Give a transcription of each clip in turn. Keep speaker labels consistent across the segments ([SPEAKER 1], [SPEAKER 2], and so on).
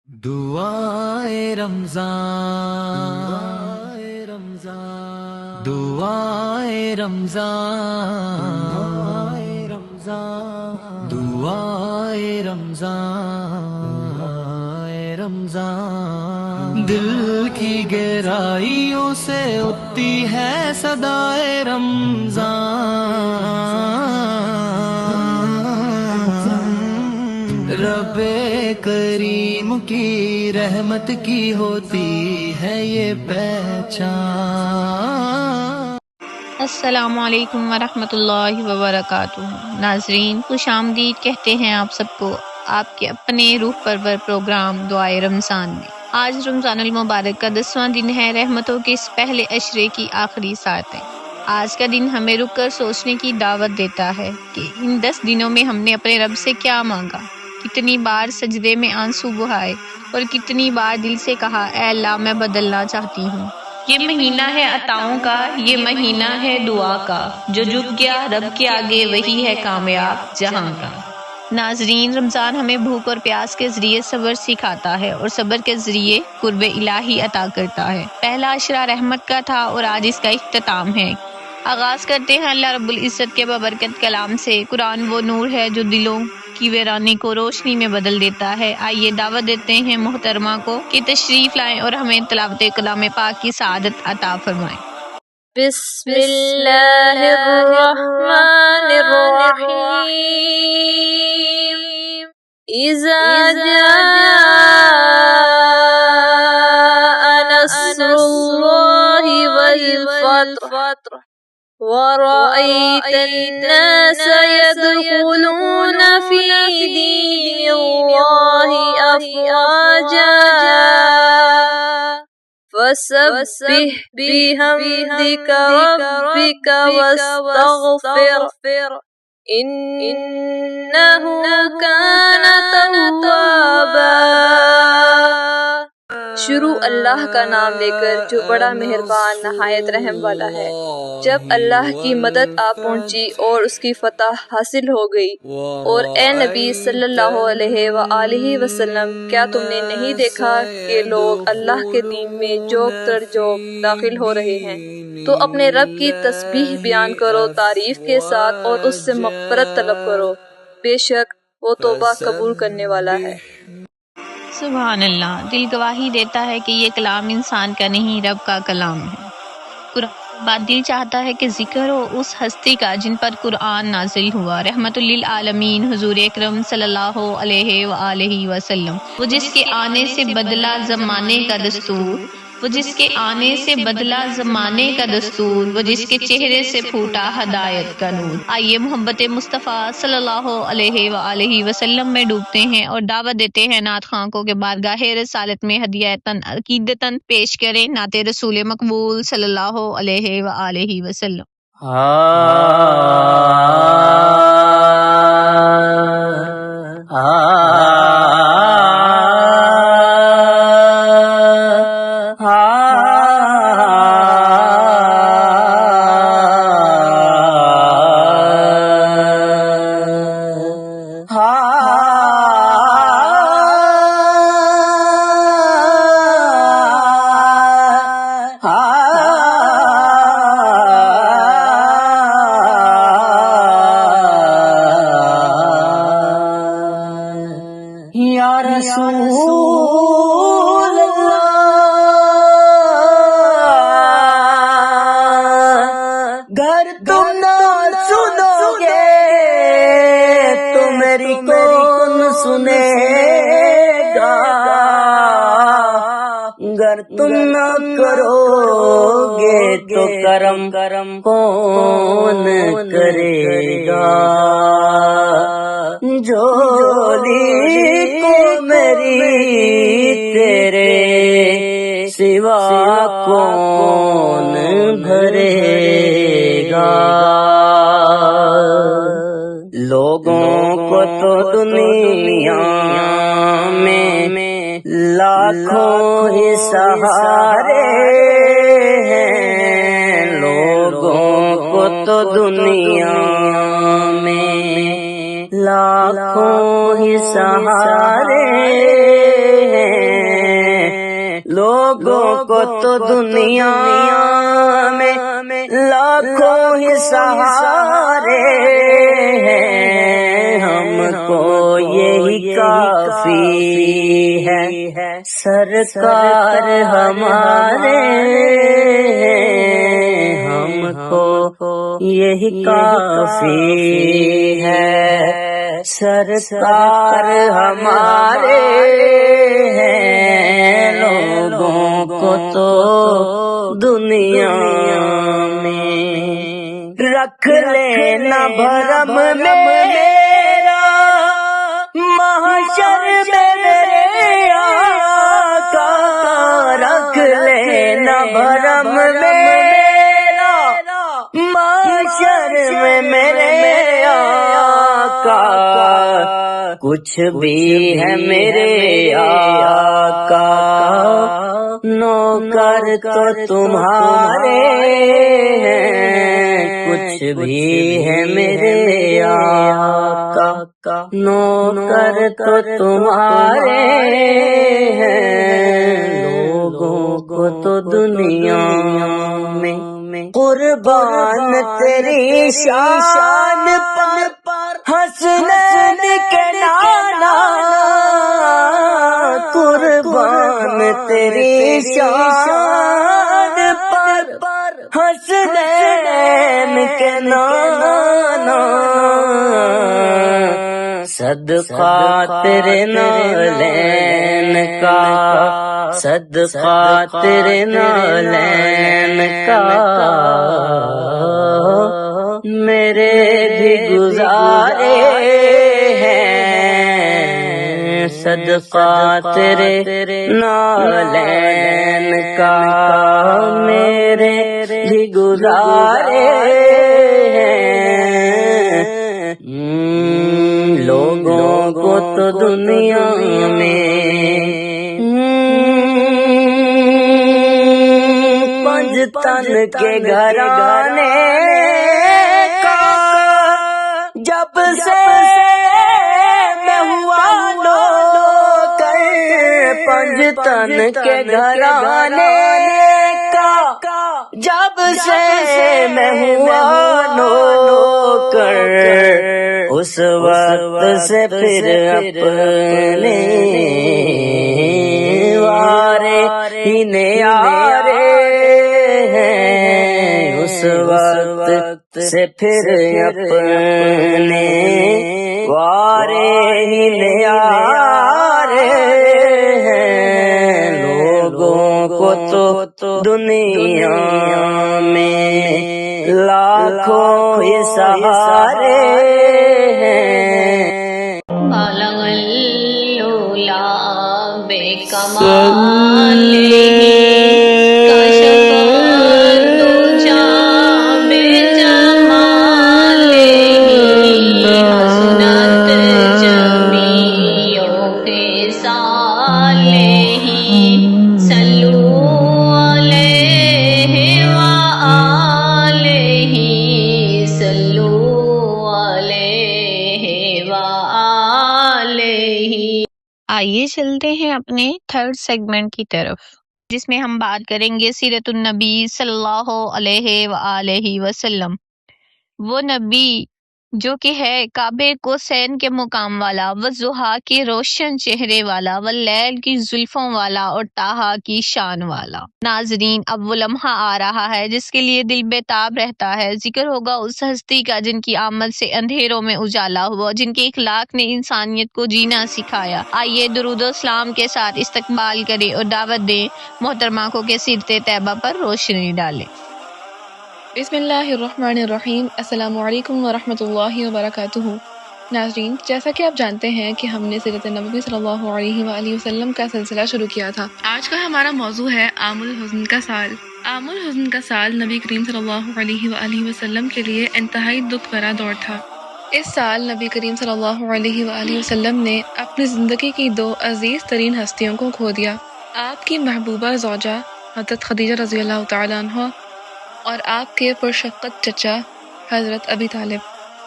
[SPEAKER 1] دعائے رمضان، دعائے رمضان، دعائے رمضان، رمضان دل کی گہرائیوں سے اٹھتی ہے صدائے رمضان، رب کریم کی رحمت کی ہوتی ہے یہ پہچان۔
[SPEAKER 2] السلام علیکم ورحمۃ اللہ وبرکاتہ۔ ناظرین خوش آمدید کہتے ہیں آپ سب کو آپ کے اپنے روح پرور پروگرام دعائے رمضان میں۔ آج رمضان المبارک کا 10واں دن ہے، رحمتوں کے اس پہلے عشرے کی آخری ساعتیں۔ آج کا دن ہمیں رک کر سوچنے کی دعوت دیتا ہے کہ ان 10 دنوں میں ہم نے اپنے رب سے کیا مانگا، کتنی بار سجدے میں آنسو بہائے اور کتنی بار دل سے کہا اے اللہ میں بدلنا چاہتی ہوں۔ یہ مہینہ ہے عطاؤں کا، یہ مہینہ ہے دعا کا، جو جھک گیا رب کے آگے وہی ہے کامیاب جہاں کا۔ ناظرین رمضان ہمیں بھوک اور پیاس کے ذریعے صبر سکھاتا ہے اور صبر کے ذریعے قرب الہی عطا کرتا ہے۔ پہلا عشرہ رحمت کا تھا اور آج اس کا اختتام ہے۔ آغاز کرتے ہیں اللہ رب العزت کے بابرکت کلام سے۔ قرآن وہ نور ہے جو دلوں کی ویرانی کو روشنی میں بدل دیتا ہے۔ آئیے دعوت دیتے ہیں محترمہ کو کہ تشریف لائیں اور ہمیں تلاوت کلام پاک کی سعادت عطا فرمائیں۔
[SPEAKER 3] بسم اللہ الرحمن الرحیم اذا جاء نصر اللہ والفتح ورأيت الناس يدخلون في دين الله أفواجا فسبح بحمدك ربك واستغفر إنه كان توابا۔ شروع اللہ کا نام لے کر جو بڑا مہربان نہایت رحم والا ہے۔ جب اللہ کی مدد آ پہنچی اور اس کی فتح حاصل ہو گئی، اور اے نبی صلی اللہ علیہ وآلہ وسلم کیا تم نے نہیں دیکھا کہ لوگ اللہ کے دین میں جوق تر جوق داخل ہو رہے ہیں، تو اپنے رب کی تسبیح بیان کرو تعریف کے ساتھ اور اس سے مغفرت طلب کرو، بے شک وہ توبہ قبول کرنے والا ہے۔
[SPEAKER 2] سبحان اللہ، دل گواہی دیتا ہے کہ یہ کلام انسان کا نہیں رب کا کلام ہے۔ قرآن بات دل چاہتا ہے کہ ذکر ہو اس ہستی کا جن پر قرآن نازل ہوا، رحمت للعالمین حضور اکرم صلی اللہ علیہ وآلہ وسلم، وہ جس کے آنے سے بدلا زمانے کا دستور، وہ جس کے آنے سے بدلا زمانے کا دستور، وہ جس کے چہرے سے پھوٹا ہدایت کا نور۔ آئیے محبت مصطفیٰ صلی اللہ علیہ وآلہ وسلم میں ڈوبتے ہیں اور دعوت دیتے ہیں نعت خواں کو کہ بارگاہ رسالت میں ہدیتاً عقیدتاً پیش کریں نعت رسول مقبول صلی اللہ علیہ وآلہ وسلم۔
[SPEAKER 1] یا رسول اللہ گر تم نہ سنو گے تو میری کون سنے گا، گر تم نہ کرو گے تو کرم کون کرے گا، جھولی کو میری تیرے سوا کون بھرے گا، لوگوں کو تو دنیا میں لاکھوں ہی سہارے ہیں، لوگوں کو تو دنیا میں لاکھوں ہی سہارے ہیں،
[SPEAKER 4] لوگوں کو تو دنیا میں لاکھوں ہی سہارے ہیں، ہم کو یہی کافی ہے، سرکار ہمارے ہیں، ہم کو یہی کافی ہے، سرکار ہمارے ہیں، لوگوں کو تو دنیا میں رکھ لینا بھرم میرا، محشر میں میرے آقا رکھ لینا بھرم میرا، محشر میں میرے آقا، کچھ بھی ہے میرے آقا، نوکر تو تمہارے ہیں، کچھ بھی ہے میرے آقا، نوکر تو تمہارے ہیں، لوگوں کو تو دنیا میں قربان تیری شان پر حسنین کے نانا، قربان تیری شان پر حسنین کے نانا، صدقہ تیرے نالین کا، صدقہ تیرے نالین کا، میرے بھی گزارے ہیں، صدقہ تیرے نالین کا، میرے بھی گزارے ہیں، لوگوں کو تو دنیا میں پنجتن کے گھرانے کا جب سے میں ہوا نوکر، پنجتن کے گھرانے کا جب سے میں ہوا نوکر، اس وقت سے پھر اپنے وارے ہی نیارے ہیں، اس وقت سے پھر اپنے وارے ہی نیارے ہیں، لوگوں کو تو دنیا میں لاکھوں ہی سہارے ہیں،
[SPEAKER 2] بالغ العلا بکمالہ کشف الدجی بجمالہ، حسنت جمیع خصالہ، صلوا علیہ وآلہ، صلوا علیہ وآلہ۔ آئیے چلتے ہیں اپنے تھرڈ سیگمنٹ کی طرف، جس میں ہم بات کریں گے سیرت النبی صلی اللہ علیہ وآلہ وسلم، وہ نبی جو کہ ہے کعبے کوسین کے مقام والا، والضحیٰ کے روشن چہرے والا، واللیل کی زلفوں والا، اور طٰہٰ کی شان والا۔ ناظرین، اب وہ لمحہ آ رہا ہے جس کے لیے دل بےتاب رہتا ہے، ذکر ہوگا اس ہستی کا جن کی آمد سے اندھیروں میں اجالا ہوا، جن کے اخلاق نے انسانیت کو جینا سکھایا۔ آئیے درود و سلام کے ساتھ استقبال کریں اور دعوت دیں محترمہ کو کہ سیرت طیبہ پر روشنی ڈالیں۔
[SPEAKER 5] بسم اللہ الرحمن الرحیم۔ السلام علیکم ورحمۃ اللہ وبرکاتہ۔ ناظرین، جیسا کہ آپ جانتے ہیں کہ ہم نے سیرت نبوی صلی اللہ علیہ وآلہ وسلم کا سلسلہ شروع کیا تھا۔ آج کا ہمارا موضوع ہے عام الحزن کا سال۔ عام الحزن کا سال نبی کریم صلی اللہ علیہ وآلہ وسلم کے لیے انتہائی دکھ بھرا دور تھا۔ اس سال نبی کریم صلی اللہ علیہ وآلہ وسلم نے اپنی زندگی کی دو عزیز ترین ہستیوں کو کھو دیا۔ آپ کی محبوبہ زوجہ حضرت خدیجہ رضی اللہ تعالیٰ عنہ اور آپ کے پرشفقت چچا حضرت ابی طالب۔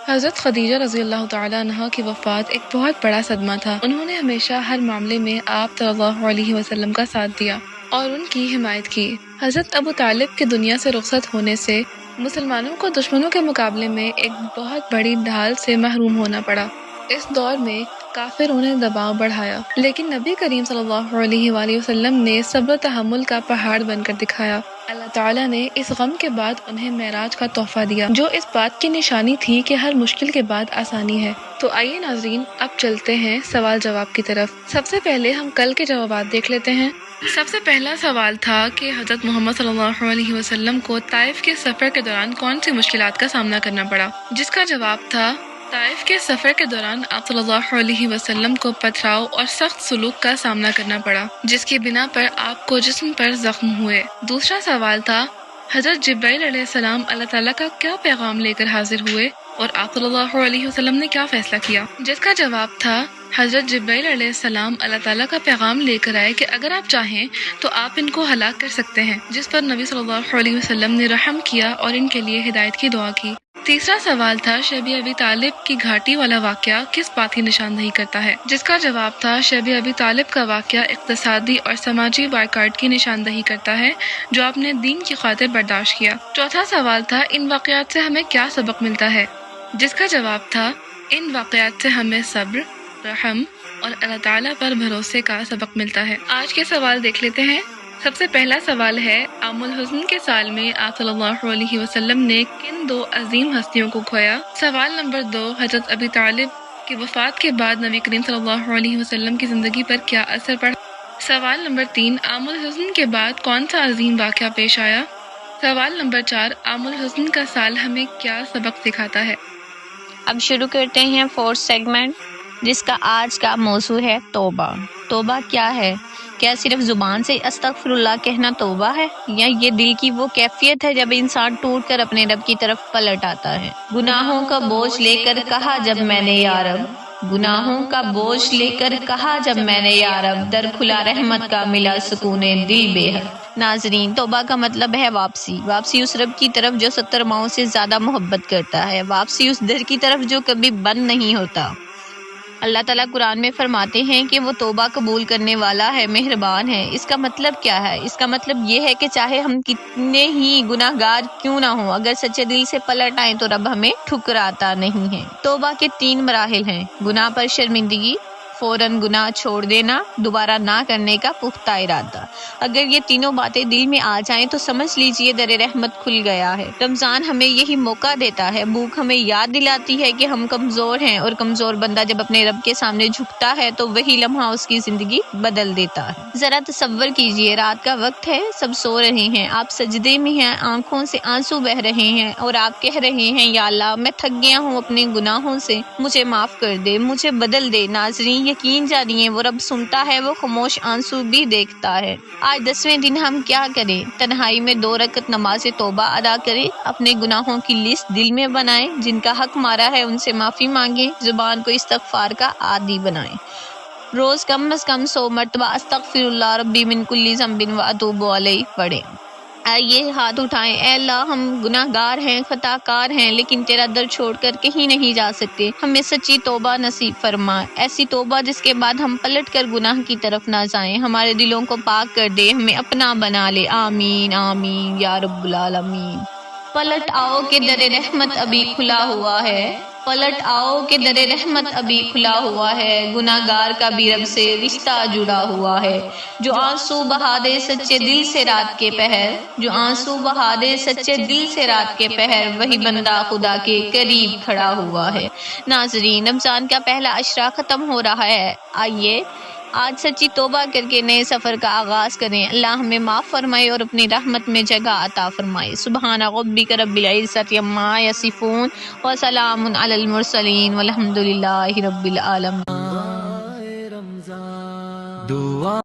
[SPEAKER 5] حضرت خدیجہ رضی اللہ تعالیٰ عنہ کی وفات ایک بہت بڑا صدمہ تھا۔ انہوں نے ہمیشہ ہر معاملے میں آپ صلی اللہ علیہ وسلم کا ساتھ دیا۔ اور ان کی حمایت کی۔ حضرت ابو طالب کے دنیا سے رخصت ہونے سے مسلمانوں کو دشمنوں کے مقابلے میں ایک بہت بڑی ڈھال سے محروم ہونا پڑا۔ اس دور میں کافروں نے دباؤ بڑھایا، لیکن نبی کریم صلی اللہ علیہ وآلہ وسلم نے صبر و تحمل کا پہاڑ بن کر دکھایا۔ اللہ تعالیٰ نے اس غم کے بعد انہیں معراج کا تحفہ دیا، جو اس بات کی نشانی تھی کہ ہر مشکل کے بعد آسانی ہے۔ تو آئیے ناظرین، اب چلتے ہیں سوال جواب کی طرف۔ سب سے پہلے ہم کل کے جوابات دیکھ لیتے ہیں۔ سب سے پہلا سوال تھا کہ حضرت محمد صلی اللہ علیہ وسلم کو طائف کے سفر کے دوران کون سی مشکلات کا سامنا کرنا پڑا، جس کا جواب تھا طائف کے سفر کے دوران آپ صلی اللہ علیہ وسلم کو پتھراؤ اور سخت سلوک کا سامنا کرنا پڑا، جس کی بنا پر آپ کو جسم پر زخم ہوئے۔ دوسرا سوال تھا حضرت جبرائیل علیہ السلام اللہ تعالیٰ کا کیا پیغام لے کر حاضر ہوئے اور آپ صلی اللہ علیہ وسلم نے کیا فیصلہ کیا، جس کا جواب تھا حضرت جبرائیل علیہ السلام اللہ تعالیٰ کا پیغام لے کر آئے کہ اگر آپ چاہیں تو آپ ان کو ہلاک کر سکتے ہیں، جس پر نبی صلی اللہ علیہ وسلم نے رحم کیا اور ان کے لیے ہدایت کی دعا کی۔ تیسرا سوال تھا شیب ابی طالب کی گھاٹی والا واقعہ کس بات کی نشاندہی کرتا ہے، جس کا جواب تھا شیب ابی طالب کا واقعہ اقتصادی اور سماجی بائیکاٹ کی نشاندہی کرتا ہے جو آپ نے دین کی خاطر برداشت کیا۔ چوتھا سوال تھا ان واقعات سے ہمیں کیا سبق ملتا ہے، جس کا جواب تھا ان واقعات سے ہمیں صبر، رحم اور اللہ تعالیٰ پر بھروسے کا سبق ملتا ہے۔ آج کے سوال دیکھ لیتے ہیں۔ سب سے پہلا سوال ہے عام الحزن کے سال میں آپ صلی اللہ علیہ وسلم نے کن دو عظیم ہستیوں کو کھویا؟ سوال نمبر 2، حضرت ابی طالب کی وفات کے بعد نبی کریم صلی اللہ علیہ وسلم کی زندگی پر کیا اثر پڑا؟ سوال نمبر 3، عام الحزن کے بعد کون سا عظیم واقعہ پیش آیا؟ سوال نمبر 4، عام الحزن کا سال ہمیں کیا سبق سکھاتا ہے؟
[SPEAKER 2] اب شروع کرتے ہیں فورتھ سیگمنٹ، جس کا آج کا موضوع ہے توبہ۔ توبہ کیا ہے؟ کیا صرف زبان سے استغفر اللہ کہنا توبہ ہے، یا یہ دل کی وہ کیفیت ہے جب انسان ٹوٹ کر اپنے رب کی طرف پلٹ آتا ہے؟ گناہوں کا بوجھ لے کر کہا جب میں نے یا رب، گناہوں کا بوجھ لے کر کہا جب میں نے یا رب، در کھلا رحمت کا ملا سکون دل بے حد۔ ناظرین، توبہ کا مطلب ہے واپسی۔ واپسی اس رب کی طرف جو 70 ماؤں سے زیادہ محبت کرتا ہے، واپسی اس در کی طرف جو کبھی بند نہیں ہوتا۔ اللہ تعالیٰ قرآن میں فرماتے ہیں کہ وہ توبہ قبول کرنے والا ہے، مہربان ہے۔ اس کا مطلب کیا ہے؟ اس کا مطلب یہ ہے کہ چاہے ہم کتنے ہی گناہ گار کیوں نہ ہوں، اگر سچے دل سے پلٹ آئیں تو رب ہمیں ٹھکراتا نہیں ہے۔ توبہ کے 3 مراحل ہیں: گناہ پر شرمندگی، فوراً گناہ چھوڑ دینا، دوبارہ نہ کرنے کا پختہ ارادہ۔ اگر یہ تینوں باتیں دل میں آ جائیں تو سمجھ لیجئے در رحمت کھل گیا ہے۔ رمضان ہمیں یہی موقع دیتا ہے، بھوک ہمیں یاد دلاتی ہے کہ ہم کمزور ہیں، اور کمزور بندہ جب اپنے رب کے سامنے جھکتا ہے تو وہی لمحہ اس کی زندگی بدل دیتا ہے۔ ذرا تصور کیجئے، رات کا وقت ہے، سب سو رہے ہیں، آپ سجدے میں ہیں، آنکھوں سے آنسو بہ رہے ہیں اور آپ کہہ رہے ہیں یا اللہ میں تھک گیا ہوں اپنے گناہوں سے، مجھے معاف کر دے، مجھے بدل دے۔ ناظرین، یقین جانیے وہ رب سنتا ہے، وہ خاموش آنسو بھی دیکھتا ہے۔ آج 10ویں دن ہم کیا کریں؟ تنہائی میں 2 رکعت نماز توبہ ادا کریں، اپنے گناہوں کی لسٹ دل میں بنائیں، جن کا حق مارا ہے ان سے معافی مانگیں، زبان کو استغفار کا عادی بنائیں، روز کم از کم 100 مرتبہ استغفر اللہ ربی من کل ذنب واتوب الیہ پڑھیں۔ آئیے ہاتھ اٹھائیں۔ اے اللہ، ہم گناہ گار ہیں، خطا کار ہیں، لیکن تیرا در چھوڑ کر کہیں نہیں جا سکتے۔ ہمیں سچی توبہ نصیب فرما، ایسی توبہ جس کے بعد ہم پلٹ کر گناہ کی طرف نہ جائیں۔ ہمارے دلوں کو پاک کر دے، ہمیں اپنا بنا لے۔ آمین آمین یا رب العالمین۔ پلٹ آؤ کہ در رحمت ابھی کھلا ہوا ہے، پلٹ آؤ کہ در رحمت ابھی کھلا ہوا ہے، گناہ گار کا بھی رب سے رشتہ جڑا ہوا ہے۔ جو آنسو بہا دے سچے دل سے رات کے پہر، جو آنسو بہا دے سچے دل سے رات کے پہر، وہی بندہ خدا کے قریب کھڑا ہوا ہے۔ ناظرین، رمضان کا پہلا عشرہ ختم ہو رہا ہے، آئیے آج سچی توبہ کر کے نئے سفر کا آغاز کریں۔ اللہ ہمیں معاف فرمائے اور اپنی رحمت میں جگہ عطا فرمائے۔ سبحان ربک رب العزت عما یصفون وسلام علی المرسلین والحمد للہ رب العالمین۔
[SPEAKER 1] دعا